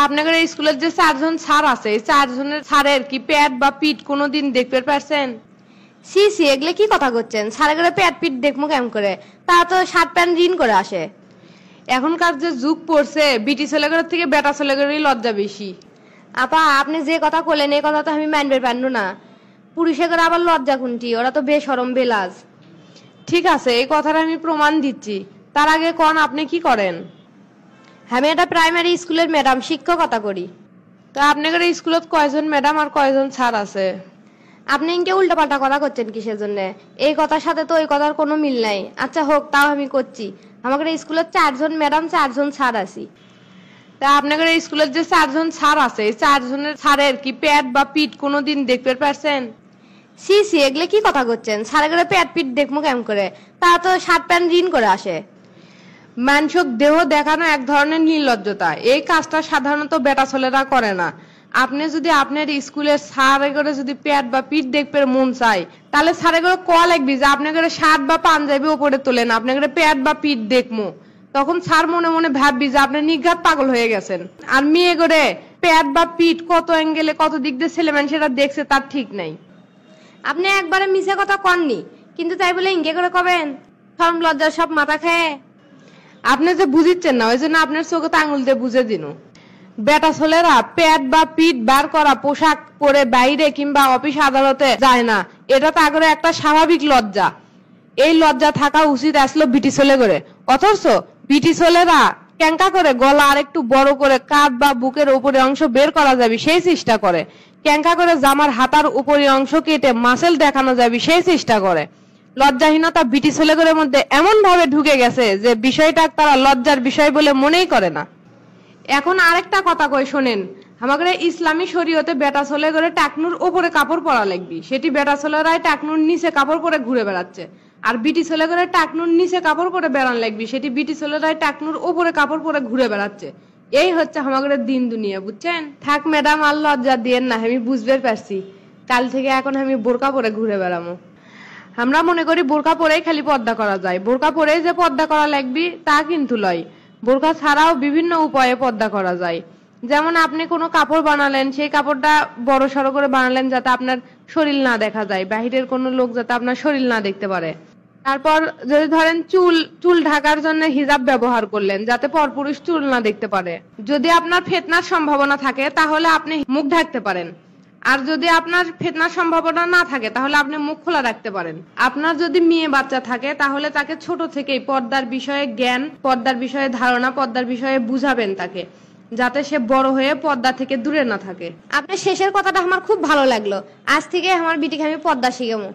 আপনাদের স্কুলের যে 4 জন স্যার আছে, এই 4 জনের স্যারের কি পেট বা পিঠ কোনোদিন দেখতে পারছেন? সি সি, এগুলো কি কথা করছেন? স্যারের পেট পিঠ দেখবো কেমন করে? তা তো শার্ট প্যান্ট রিন করে আসে। এখনকার যে যুগ পড়ছে, বিটি ছেলেগুলোর থেকে বেটা ছেলেগুলোরই লজ্জা বেশি। আপা, আপনি যে কথা বললেন এই কথা তো আমি মানবে পারবো না। পুরুষে করে আবার লজ্জা কোনটি? ওরা তো বেশরম বেলাজ। ঠিক আছে, এই কথাটা আমি প্রমাণ দিচ্ছি। তার আগে কোন আপনি কি করেন? আমি একটা প্রাইমারি স্কুলের ম্যাডাম, শিক্ষকতা করি। তো আপনাদের স্কুলত কয়জন ম্যাডাম আর কয়জন স্যার আছে? আপনি ইনকে উল্টাপাল্টা কথা করছেন কিসের জন্য? এই কথার সাথে তো ওই কথার কোনো মিল নাই। আচ্ছা হোক, তাও আমি করছি। আমাদের স্কুলের 4 জন ম্যাডাম, 4 জন স্যার আছি। তা আপনাদের স্কুলের যে 4 জন স্যার আছে, এই 4 জনের স্যারের কি পেট বা পিঠ কোনোদিন দেখতে পারছেন? সি সি, এগুলো কি কথা করছেন? স্যারের পেট পিঠ দেখবো কেমন করে? তা তো শার্ট প্যান্ট রিন করে আসে। মানসিক দেহ দেখানো এক ধরনের নির্লজ্জতা। এই কাজটা সাধারণত বেটা ছেলেরা করে না। আপনি যদি আপনার স্কুলের স্যারে করে যদি পেট বা পিঠ দেখতে মন চায়, তাহলে স্যারে করে কল লাগবি যে আপনাদের শার্ট বা পাঞ্জাবি উপরে তোলেন, আপনাদের পেট বা পিঠ দেখবো। তখন স্যার মনে মনে ভাববি যে আপনি নিঘাত পাগল হয়ে গেছেন। আর মেয়ে করে পেট বা পিঠ কত অ্যাঙ্গেলে কত দিক দিয়ে ছেলে মানুষেরা দেখছে তার ঠিক নাই। আপনি একবারে মিছে কথা কননি, কিন্তু তাই বলে ইনকে করে কবেন? শরম লজ্জা সব মাথা খায়। আপনি যে বুঝিচ্ছেন না, ওই জন্য আপনার চোখে আঙুল দিয়ে বুঝে দিন। বেটা ছেলেরা পেট বা পিঠ বার করা পোশাক পরে বাইরে কিংবা অফিস আদালতে যায় না, এটা তাগর একটা স্বাভাবিক লজ্জা। এই লজ্জা থাকা উচিত আসলো বিটি ছেলে করে। অথচ বিটি ছেলেরা ক্যাঙ্কা করে গলা আর একটু বড় করে কাঁধ বা বুকের উপরে অংশ বের করা যাবে সেই চেষ্টা করে, ক্যাঙ্কা করে জামার হাতার উপরে অংশ কেটে মাসেল দেখানো যাবে সেই চেষ্টা করে। লজ্জাহীনতা বিটি ছেলেগুলোর মধ্যে এমন ভাবে ঢুকে গেছে যে বিষয়টা তারা লজ্জার বিষয় বলে মনেই করে না। এখন আরেকটা কথা কই শোনেন, আমাদের ইসলামী শরীয়তে বেটা ছেলে করে টাকনুর উপরে কাপড় পরা লাগবে, সেটি বেটা ছেলেরাই টাকনুর নিচে কাপড় পরে ঘুরে বেড়াচ্ছে। আর বিটি ছেলে করে টাকনুর নিচে কাপড় পরে বেড়ান লাগবে, সেটি বিটি ছেলেরাই টাকনুর উপরে কাপড় পরে ঘুরে বেড়াচ্ছে। এই হচ্ছে আমাদের দিন দুনিয়া, বুঝছেন? থাক ম্যাডাম, আর লজ্জা দিয়েন না, আমি বুঝতে পারছি। কাল থেকে এখন আমি বোরকা পরে ঘুরে বেড়াবো। আমরা মনে করি বোরকা পরেই খালি পর্দা করা যায়, বোরকা পরেই যে পর্দা করা লাগবে তা কিন্তু লয়। বোরকা ছাড়াও বিভিন্ন উপায়ে পর্দা করা যায়। যেমন আপনি কোনো কাপড় বানালেন, সেই কাপড়টা বড় সড়ো করে বানালেন যাতে আপনার শরীর না দেখা যায়, বাহিরের কোনো লোক যাতে আপনার শরীর না দেখতে পারে। তারপর যদি ধরেন চুল ঢাকার জন্য হিজাব ব্যবহার করলেন যাতে পরপুরুষ চুল না দেখতে পারে। যদি আপনার ফিতনার সম্ভাবনা থাকে তাহলে আপনি মুখ ঢাকতে পারেন, আর যদি আপনার ফিতনার সম্ভাবনা না থাকে তাহলে আপনি মুখ খোলা রাখতে পারেন। আপনার যদি মেয়ে বাচ্চা থাকে তাহলে তাকে ছোট থেকেই পর্দার বিষয়ে জ্ঞান, পর্দার বিষয়ে ধারণা, পর্দার বিষয়ে বুঝাবেন তাকে, যাতে সে বড় হয়ে পর্দা থেকে দূরে না থাকে। আপনার শেষের কথাটা আমার খুব ভালো লাগলো। আজ থেকে আমার বিটিকে আমি পর্দা শিখাবো।